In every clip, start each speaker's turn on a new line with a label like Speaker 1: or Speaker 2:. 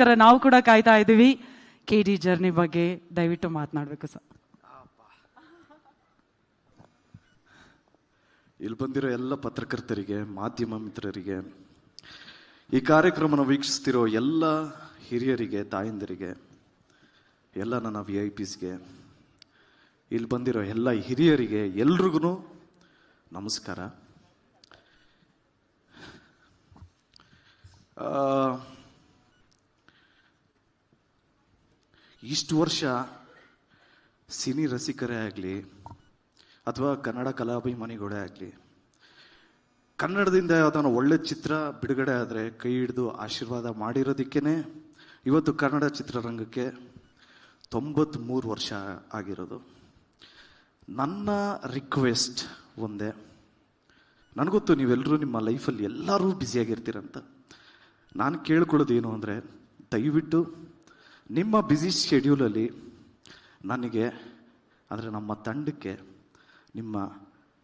Speaker 1: ಅದಕ್ಕೋಸ್ಕರ ನಾವು ಕೂಡ ಕಾಯ್ತಾ ಇದ್ದೀವಿ. KD ಜರ್ನಿ ಬಗ್ಗೆ ದಯವಿಟ್ಟು ಮಾತನಾಡಬೇಕು ಸರ್.
Speaker 2: ಇಲ್ಲಿ ಬಂದಿರೋ ಎಲ್ಲ ಪತ್ರಕರ್ತರಿಗೆ, ಮಾಧ್ಯಮ ಮಿತ್ರರಿಗೆ, ಈ ಕಾರ್ಯಕ್ರಮನ ವೀಕ್ಷಿಸ್ತಿರೋ ಎಲ್ಲ ಹಿರಿಯರಿಗೆ, ತಾಯಂದಿರಿಗೆ, ಎಲ್ಲ ನನ್ನ VIPsಗೆ, ಇಲ್ಲಿ ಬಂದಿರೋ ಎಲ್ಲ ಹಿರಿಯರಿಗೆ, ಎಲ್ರಿಗೂ ನಮಸ್ಕಾರ. ಇಷ್ಟು ವರ್ಷ ಸಿನಿ ರಸಿಕರೇ ಆಗಲಿ ಅಥವಾ ಕನ್ನಡ ಕಲಾಭಿಮಾನಿಗಳೇ ಆಗಲಿ, ಕನ್ನಡದಿಂದ ಯಾವುದಾನ ಒಳ್ಳೆ ಚಿತ್ರ ಬಿಡುಗಡೆ ಆದರೆ ಕೈ ಹಿಡಿದು ಆಶೀರ್ವಾದ ಮಾಡಿರೋದಕ್ಕೇ ಇವತ್ತು ಕನ್ನಡ ಚಿತ್ರರಂಗಕ್ಕೆ 93 ವರ್ಷ ಆಗಿರೋದು. ನನ್ನ ರಿಕ್ವೆಸ್ಟ್ ಒಂದೇ, ನನಗೊತ್ತು ನೀವೆಲ್ಲರೂ ನಿಮ್ಮ ಲೈಫಲ್ಲಿ ಎಲ್ಲರೂ ಬ್ಯುಸಿಯಾಗಿರ್ತೀರಂತ. ನಾನು ಕೇಳ್ಕೊಳ್ಳೋದೇನು ಅಂದರೆ, ದಯವಿಟ್ಟು ನಿಮ್ಮ ಬ್ಯುಸಿ ಶೆಡ್ಯೂಲಲ್ಲಿ ನನಗೆ ಅಂದರೆ ನಮ್ಮ ತಂಡಕ್ಕೆ ನಿಮ್ಮ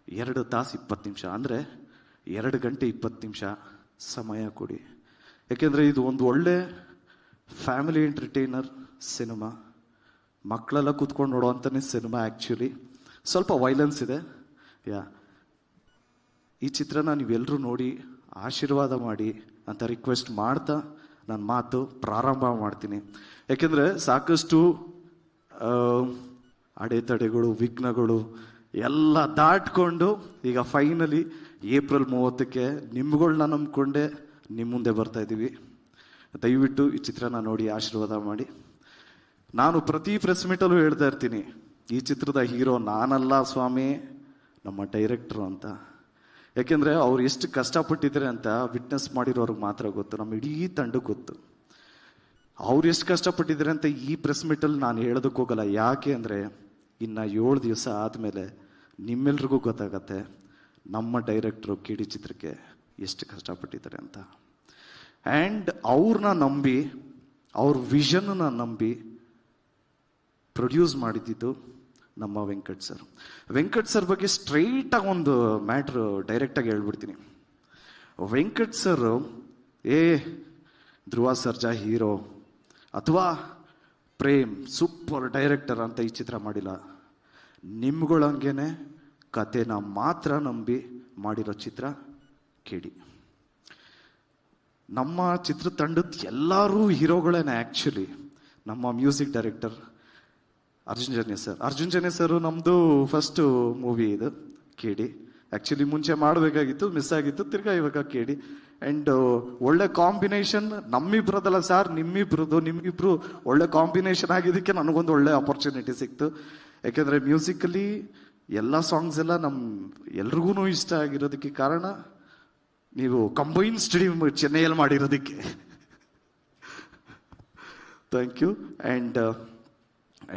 Speaker 2: 2 ತಾಸು 20 ನಿಮಿಷ ಅಂದರೆ 2 ಗಂಟೆ 20 ನಿಮಿಷ ಸಮಯ ಕೊಡಿ. ಯಾಕೆಂದರೆ ಇದು ಒಂದು ಒಳ್ಳೆ ಫ್ಯಾಮಿಲಿ ಎಂಟರ್ಟೈನರ್ ಸಿನಿಮಾ, ಮಕ್ಕಳೆಲ್ಲ ಕೂತ್ಕೊಂಡು ನೋಡೋವಂಥನೇ ಸಿನಿಮಾ. ಆ್ಯಕ್ಚುಲಿ ಸ್ವಲ್ಪ ವೈಲೆನ್ಸ್ ಇದೆ. ಈ ಚಿತ್ರನ ನೀವೆಲ್ಲರೂ ನೋಡಿ ಆಶೀರ್ವಾದ ಮಾಡಿ ಅಂತ ರಿಕ್ವೆಸ್ಟ್ ಮಾಡ್ತಾ ನನ್ನ ಮಾತು ಪ್ರಾರಂಭ ಮಾಡ್ತೀನಿ. ಯಾಕೆಂದರೆ ಸಾಕಷ್ಟು ಅಡೆತಡೆಗಳು, ವಿಘ್ನಗಳು ಎಲ್ಲ ದಾಟ್ಕೊಂಡು ಈಗ ಫೈನಲಿ ಏಪ್ರಿಲ್ 30ಕ್ಕೆ ನಿಮ್ಗಳನ್ನ ನಂಬ್ಕೊಂಡೆ ನಿಮ್ಮ ಮುಂದೆ ಬರ್ತಾ ಇದ್ದೀವಿ. ದಯವಿಟ್ಟು ಈ ಚಿತ್ರನ ನೋಡಿ ಆಶೀರ್ವಾದ ಮಾಡಿ. ನಾನು ಪ್ರತಿ ಪ್ರೆಸ್ ಮೀಟಲ್ಲೂ ಹೇಳ್ತಾ ಇರ್ತೀನಿ, ಈ ಚಿತ್ರದ ಹೀರೋ ನಾನಲ್ಲ ಸ್ವಾಮಿ, ನಮ್ಮ ಡೈರೆಕ್ಟ್ರು ಅಂತ. ಯಾಕೆಂದರೆ ಅವ್ರು ಎಷ್ಟು ಕಷ್ಟಪಟ್ಟಿದ್ದಾರೆ ಅಂತ ವಿಟ್ನೆಸ್ ಮಾಡಿರೋರ್ಗೆ ಮಾತ್ರ ಗೊತ್ತು, ನಮ್ಮ ಇಡೀ ತಂಡಕ್ಕೆ ಗೊತ್ತು. ಅವ್ರು ಎಷ್ಟು ಕಷ್ಟಪಟ್ಟಿದ್ದಾರೆ ಅಂತ ಈ ಪ್ರೆಸ್ ಮೀಟಲ್ಲಿ ನಾನು ಹೇಳೋದಕ್ಕೆ ಹೋಗಲ್ಲ. ಯಾಕೆ ಅಂದರೆ ಇನ್ನು 7 ದಿವಸ ಆದಮೇಲೆ ನಿಮ್ಮೆಲ್ರಿಗೂ ಗೊತ್ತಾಗತ್ತೆ ನಮ್ಮ ಡೈರೆಕ್ಟ್ರು KD ಚಿತ್ರಕ್ಕೆ ಎಷ್ಟು ಕಷ್ಟಪಟ್ಟಿದ್ದಾರೆ ಅಂತ. ಆ್ಯಂಡ್ ಅವ್ರನ್ನ ನಂಬಿ, ಅವ್ರ ವಿಷನ್ನ ನಂಬಿ ಪ್ರೊಡ್ಯೂಸ್ ಮಾಡಿದ್ದು ನಮ್ಮ ವೆಂಕಟ್ ಸರ್. ವೆಂಕಟ್ ಸರ್ ಬಗ್ಗೆ ಸ್ಟ್ರೈಟಾಗಿ ಒಂದು ಮ್ಯಾಟ್ರು ಡೈರೆಕ್ಟಾಗಿ ಹೇಳ್ಬಿಡ್ತೀನಿ. ವೆಂಕಟ್ ಸರ್ ಧ್ರುವ ಸರ್ಜಾ ಹೀರೋ ಅಥವಾ ಪ್ರೇಮ್ ಸೂಪರ್ ಡೈರೆಕ್ಟರ್ ಅಂತ ಈ ಚಿತ್ರ ಮಾಡಿಲ್ಲ. ನಿಮ್ಗಳಂಗೆನೆ ಕತೆನ ಮಾತ್ರ ನಂಬಿ ಮಾಡಿರೋ ಚಿತ್ರ KD. ನಮ್ಮ ಚಿತ್ರತಂಡದ ಎಲ್ಲರೂ ಹೀರೋಗಳೇನೆ. ಆ್ಯಕ್ಚುಲಿ ನಮ್ಮ music director Arjun Janya sir ನಮ್ಮದು ಫಸ್ಟ್ ಮೂವಿ ಇದು KD. ಆ್ಯಕ್ಚುಲಿ ಮುಂಚೆ ಮಾಡಬೇಕಾಗಿತ್ತು, ಮಿಸ್ ಆಗಿತ್ತು, ತಿರ್ಗಾ ಇವಾಗ KD. ಆ್ಯಂಡ್ ಒಳ್ಳೆ ಕಾಂಬಿನೇಷನ್ ನಮ್ಮಿಬ್ರದಲ್ಲ ಸರ್, ನಿಮ್ಗಿಬ್ರು ಒಳ್ಳೆ ಕಾಂಬಿನೇಷನ್ ಆಗಿದ್ದಕ್ಕೆ ನನಗೊಂದು ಒಳ್ಳೆ ಆಪರ್ಚುನಿಟಿ ಸಿಕ್ತು. ಯಾಕೆಂದರೆ ಮ್ಯೂಸಿಕಲಿ ಎಲ್ಲ ಸಾಂಗ್ಸ್ ಎಲ್ಲ ಎಲ್ರಿಗೂ ಇಷ್ಟ ಆಗಿರೋದಕ್ಕೆ ಕಾರಣ ನೀವು ಕಂಬೈನ್ ಸ್ಟುಡಿಯೋ ಚೆನ್ನೈಯಲ್ಲಿ ಮಾಡಿರೋದಕ್ಕೆ. Thank you.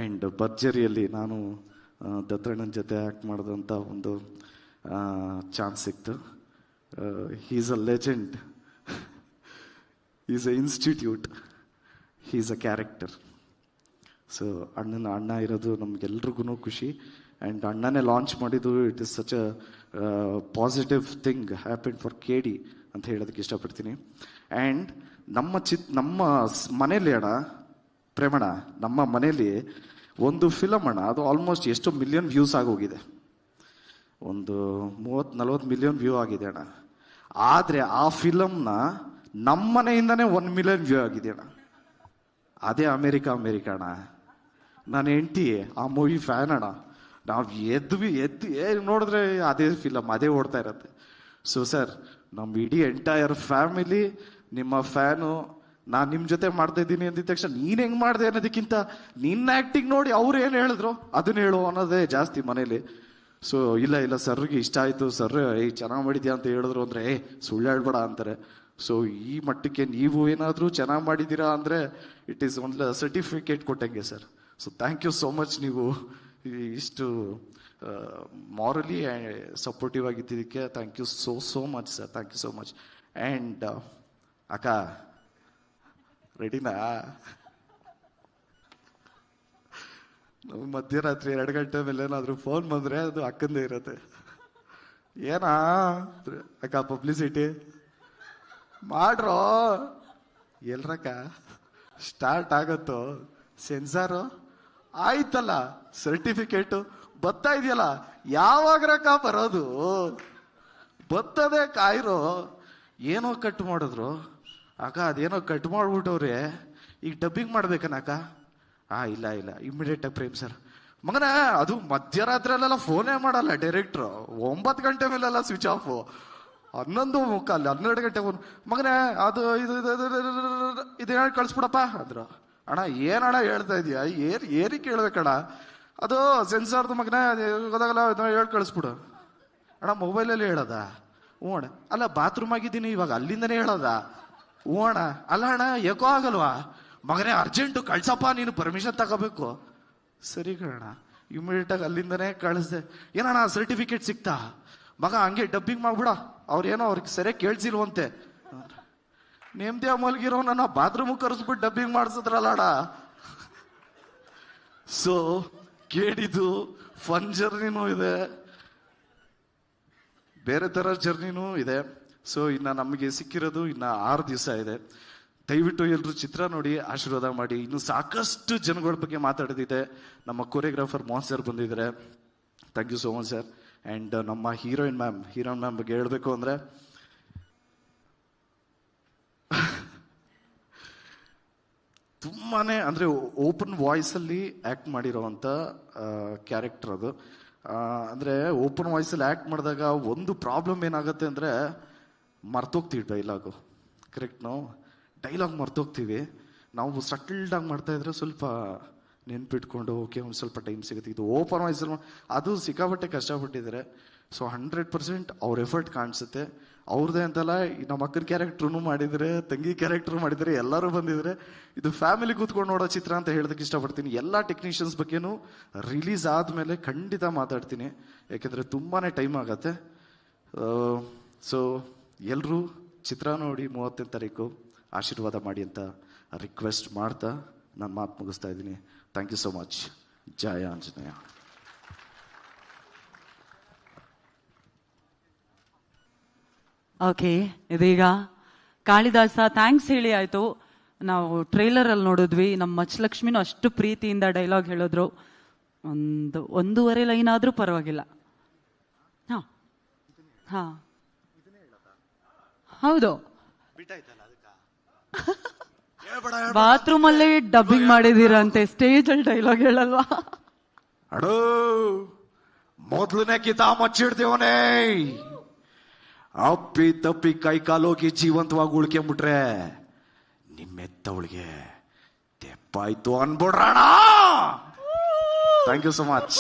Speaker 2: ಆ್ಯಂಡ್ ಭರ್ಜರಿಯಲ್ಲಿ ನಾನು ದತ್ತಣ್ಣನ ಜೊತೆ ಆ್ಯಕ್ಟ್ ಮಾಡಿದಂಥ ಒಂದು ಚಾನ್ಸ್ ಸಿಕ್ತು. Is a legend, is a institute, is a character. So ಅಣ್ಣ ಇರೋದು ನಮ್ಗೆಲ್ರಿಗೂ ಖುಷಿ. ಆ್ಯಂಡ್ ಅಣ್ಣನೇ ಲಾಂಚ್ ಮಾಡಿದ್ದು, it is such a positive thing happen for KD ಅಂತ ಹೇಳೋದಕ್ಕೆ ಇಷ್ಟಪಡ್ತೀನಿ. ಆ್ಯಂಡ್ ನಮ್ಮ ಮನೇಲಿ ಪ್ರೇಮಣ್ಣ, ನಮ್ಮ ಮನೇಲಿ ಒಂದು ಫಿಲಮ್ ಅದು ಆಲ್ಮೋಸ್ಟ್ ಎಷ್ಟು ಮಿಲಿಯನ್ ವ್ಯೂಸ್ ಆಗೋಗಿದೆ, ಒಂದು 30-40 ಮಿಲಿಯನ್ ವ್ಯೂ ಆಗಿದೆ ಅಣ್ಣ. ಆದರೆ ಆ ಫಿಲಮ್ನ ನಮ್ಮ ಮನೆಯಿಂದನೇ 1 ಮಿಲಿಯನ್ ವ್ಯೂ ಆಗಿದೆ ಅಣ್ಣ. ಅದೇ ಅಮೇರಿಕಾ ಅಣ್ಣ. ನನ್ನ ಹೆಂಡತಿ ಆ ಮೂವಿ ಫ್ಯಾನ್ ಅಣ್ಣ. ನಾವು ಎದ್ದು ನೋಡಿದ್ರೆ ಅದೇ ಫಿಲಮ್ ಅದೇ ಓಡ್ತಾ ಇರತ್ತೆ. ಸೊ ಸರ್, ನಮ್ಮ ಇಡೀ ಎಂಟೈರ್ ಫ್ಯಾಮಿಲಿ ನಿಮ್ಮ ಫ್ಯಾನು. ನಾನು ನಿಮ್ಮ ಜೊತೆ ಮಾಡ್ತಾ ಇದ್ದೀನಿ ಅಂದಿದ ತಕ್ಷಣ ನೀನು ಹೆಂಗೆ ಮಾಡಿದೆ ಅನ್ನೋದಕ್ಕಿಂತ ನಿನ್ನ ಆ್ಯಕ್ಟಿಂಗ್ ನೋಡಿ ಅವ್ರು ಏನು ಹೇಳಿದ್ರು ಅದನ್ನ ಹೇಳು ಅನ್ನೋದೇ ಜಾಸ್ತಿ ಮನೇಲಿ. ಸೊ ಇಲ್ಲ ಸರ್ಗೆ ಇಷ್ಟ ಆಯಿತು, ಸರ್ ಚೆನ್ನಾಗಿ ಮಾಡಿದ್ಯಾ ಅಂತ ಹೇಳಿದ್ರು ಅಂದರೆ ಸುಳ್ಳು ಹೇಳ್ಬೇಡ ಅಂತಾರೆ. ಸೊ ಈ ಮಟ್ಟಕ್ಕೆ ನೀವು ಏನಾದರೂ ಚೆನ್ನಾಗಿ ಮಾಡಿದ್ದೀರಾ ಅಂದರೆ ಇಟ್ ಈಸ್ ಒಂದು ಸರ್ಟಿಫಿಕೇಟ್ ಕೊಟ್ಟಂಗೆ sir. So thank you so much. ನೀವು ಇಷ್ಟು ಮಾರಲಿ ಸಪೋರ್ಟಿವ್ ಆಗಿದ್ದಕ್ಕೆ thank you so much sir. Thank you so much. And ಅಕ್ಕ ರೆಡಿನಾ? ನಾವು ಮಧ್ಯರಾತ್ರಿ 2 ಗಂಟೆ ಮೇಲೆ ಏನಾದರೂ ಫೋನ್ ಬಂದರೆ ಅದು ಅಕ್ಕಂದೇ ಇರುತ್ತೆ. ಏನಾ ಅಕ್ಕ ಪಬ್ಲಿಸಿಟಿ ಮಾಡ್ರೋ ಎಲ್ರಕ್ಕ ಸ್ಟಾರ್ಟ್ ಆಗತ್ತೋ ಸೆನ್ಸಾರು ಆಯ್ತಲ್ಲ, ಸರ್ಟಿಫಿಕೇಟು ಬರ್ತಾ ಇದೆಯಲ್ಲ, ಯಾವಾಗ್ರಕ್ಕ ಬರೋದು? ಬರ್ತದೆ ಕಾಯಿರೋ. ಏನೋ ಕಟ್ ಮಾಡಿದ್ರು ಅಕ್ಕ, ಅದೇನೋ ಕಟ್ ಮಾಡ್ಬಿಟ್ಟವ್ರೆ, ಈಗ ಡಬ್ಬಿಂಗ್ ಮಾಡ್ಬೇಕನಕ್ಕ. ಇಲ್ಲ ಇಮಿಡಿಯೇಟಾಗಿ ಪ್ರೇಮ್ ಸರ್ ಮಗನ, ಅದು ಮಧ್ಯರಾತ್ರಿಯಲ್ಲೆಲ್ಲ ಫೋನೇ ಮಾಡಲ್ಲ ಡೈರೆಕ್ಟ್ರು, 9 ಗಂಟೆ ಮೇಲೆಲ್ಲ ಸ್ವಿಚ್ ಆಫು, 11:15 12 ಗಂಟೆ ಫೋನ್. ಮಗನೇ ಅದು ಇದು ಹೇಳಿ ಕಳಿಸ್ಬಿಡಪ್ಪ ಅಂದ್ರು. ಅಣ್ಣ ಏನಣ್ಣ ಹೇಳ್ತಾ ಇದೀಯಾ, ಏನಿಗೆ ಕೇಳ್ಬೇಕಣ್ಣ? ಅದು ಸೆನ್ಸಾರ್ದು ಮಗನೇ ಗೊತ್ತಾಗಲ್ಲ, ಹೇಳಿ ಕಳಿಸ್ಬಿಡು. ಅಣ್ಣ ಮೊಬೈಲಲ್ಲಿ ಹೇಳೋದ? ಹ್ಞೂ ಅಣ್ಣ. ಅಲ್ಲ ಬಾತ್ರೂಮ್ ಆಗಿದ್ದೀನಿ ಇವಾಗ, ಅಲ್ಲಿಂದನೇ ಹೇಳೋದ? ಹ್ಞೂ ಅಣ್ಣ. ಅಲ್ಲ ಅಣ್ಣ ಏಕೋ ಆಗಲ್ವಾ? ಮಗನೇ ಅರ್ಜೆಂಟು ಕಳ್ಸಪ್ಪ, ನೀನು ಪರ್ಮಿಷನ್ ತಗೋಬೇಕು. ಸರಿ ಕಣ, ಇಮಿಡಿಯೇಟಾಗಿ ಅಲ್ಲಿಂದನೇ ಕಳಿಸ್ದೆ. ಏನಣ್ಣ ಸರ್ಟಿಫಿಕೇಟ್ ಸಿಕ್ತಾ? ಮಗ ಹಂಗೆ ಡಬ್ಬಿಂಗ್ ಮಾಡ್ಬಿಡ, ಅವ್ರೇನೋ ಅವ್ರಿಗೆ ಸರಿಯಾಗಿ ಕೇಳಿಸಿಲ್ವಂತೆ. ನೇಮ್ದಿ ಮಲ್ಗಿರೋ ನನ್ನ ಬಾತ್ರೂಮ್ ಕರೆಸ್ಬಿಟ್ಟು ಡಬ್ಬಿಂಗ್ ಮಾಡಿಸಿದ್ರಲ್ಲಣ್ಣ. ಸೊ ಕೇಳಿದ್ದು ಫನ್ ಜರ್ನಿನೂ ಇದೆ, ಬೇರೆ ಥರ ಜರ್ನಿನೂ ಇದೆ. ಸೊ ಇನ್ನು ನಮಗೆ ಸಿಕ್ಕಿರೋದು ಇನ್ನು 6 ದಿವಸ ಇದೆ. ದಯವಿಟ್ಟು ಎಲ್ಲರೂ ಚಿತ್ರ ನೋಡಿ ಆಶೀರ್ವಾದ ಮಾಡಿ. ಇನ್ನು ಸಾಕಷ್ಟು ಜನಗಳ ಬಗ್ಗೆ ಮಾತಾಡೋದಿದೆ. ನಮ್ಮ ಕೊರಿಯೋಗ್ರಾಫರ್ ಮೋಹನ್ ಸರ್ ಬಂದಿದ್ದಾರೆ, thank you so much sir. And ನಮ್ಮ ಹೀರೋಯಿನ್ ಮ್ಯಾಮ್ ಬಗ್ಗೆ ಹೇಳಬೇಕು ಅಂದರೆ, ತುಂಬಾ ಅಂದರೆ ಓಪನ್ ವಾಯ್ಸಲ್ಲಿ ಆ್ಯಕ್ಟ್ ಮಾಡಿರೋವಂಥ ಕ್ಯಾರೆಕ್ಟರ್ ಅದು. ಅಂದರೆ ಓಪನ್ ವಾಯ್ಸಲ್ಲಿ ಆ್ಯಕ್ಟ್ ಮಾಡಿದಾಗ ಒಂದು ಪ್ರಾಬ್ಲಮ್ ಏನಾಗುತ್ತೆ ಅಂದರೆ, ಮರ್ತೋಗ್ತೀವಿ ಡೈಲಾಗು. ಕರೆಕ್ಟ್, ಡೈಲಾಗ್ ಮರ್ತೋಗ್ತೀವಿ. ನಾವು ಸಟಲ್ಡಾಗಿ ಮಾಡ್ತಾಯಿದ್ರೆ ಸ್ವಲ್ಪ ನೆನ್ಪಿಟ್ಕೊಂಡು ಓಕೆ ಒಂದು ಸ್ವಲ್ಪ ಟೈಮ್ ಸಿಗುತ್ತೆ. ಇದು ಓಪನ್ ವಾಯ್ಸಲ್ಲಿ ಅದು ಸಿಕ್ಕಾಪಟ್ಟೆ ಕಷ್ಟಪಟ್ಟಿದ್ದಾರೆ. ಸೊ 100% ಅವ್ರ ಎಫರ್ಟ್ ಕಾಣಿಸುತ್ತೆ. ಅವ್ರದ್ದೇ ಅಂತಲ್ಲ, ನಮ್ಮ ಅಕ್ಕನ ಕ್ಯಾರೆಕ್ಟ್ರೂ ಮಾಡಿದರೆ, ತಂಗಿ ಕ್ಯಾರೆಕ್ಟ್ರು ಮಾಡಿದರೆ, ಎಲ್ಲರೂ ಬಂದಿದ್ದಾರೆ. ಇದು ಫ್ಯಾಮಿಲಿ ಕೂತ್ಕೊಂಡು ನೋಡೋ ಚಿತ್ರ ಅಂತ ಹೇಳೋದಕ್ಕೆ ಇಷ್ಟಪಡ್ತೀನಿ. ಎಲ್ಲ ಟೆಕ್ನಿಷಿಯನ್ಸ್ ಬಗ್ಗೆನೂ ರಿಲೀಸ್ ಆದಮೇಲೆ ಖಂಡಿತ ಮಾತಾಡ್ತೀನಿ, ಯಾಕೆಂದರೆ ತುಂಬಾ ಟೈಮ್ ಆಗತ್ತೆ. ಸೊ ಎಲ್ಲರೂ ಚಿತ್ರ ನೋಡಿ 30ನೇ ತಾರೀಕು ಆಶೀರ್ವಾದ ಮಾಡಿ ಅಂತ ರಿಕ್ವೆಸ್ಟ್ ಮಾಡ್ತಾ ನಾನು ಮಾತು ಮುಗಿಸ್ತಾ ಇದ್ದೀನಿ. Thank you so much. ಜಯ ಆಂಜನೇಯ.
Speaker 1: ಓಕೆ, ಇದೀಗ ಕಾಳಿದಾಸ ಥ್ಯಾಂಕ್ಸ್ ಹೇಳಿ ಆಯ್ತು. ನಾವು ಟ್ರೈಲರಲ್ಲಿ ನೋಡಿದ್ವಿ, ನಮ್ಮ ಮಚ್ಚಲಕ್ಷ್ಮಿನೂ ಅಷ್ಟು ಪ್ರೀತಿಯಿಂದ ಡೈಲಾಗ್ ಹೇಳಿದ್ರು. 1.5 ಲೈನ್ ಆದರೂ ಪರವಾಗಿಲ್ಲ. ಹಾ ಹೌದು, ಬಾತ್ರೂಮ್ ಅಲ್ಲೇ ಡಬ್ಬಿಂಗ್ ಮಾಡಿದೀರಂತೆ, ಸ್ಟೇಜ್ ಅಲ್ಲಿ ಡೈಲಾಗ್ ಹೇಳಲ್ವಾ?
Speaker 2: ಅಡೋ ಮೊದ್ಲನೇ ಕಿತಾ ಮಚ್ಚಿಡ್ತೀವನೇ, ಅಪ್ಪಿ ತಪ್ಪಿ ಕೈ ಕಾಲೋಗಿ ಜೀವಂತವಾಗಿ ಉಳ್ಕೊಂಬಿಟ್ರೆ ನಿಮ್ಮೆತ್ತವಳಿಗೆ ತೆಪ್ಪಾಯ್ತು ಅನ್ಬಿಡ್ರಣ. Thank you so much.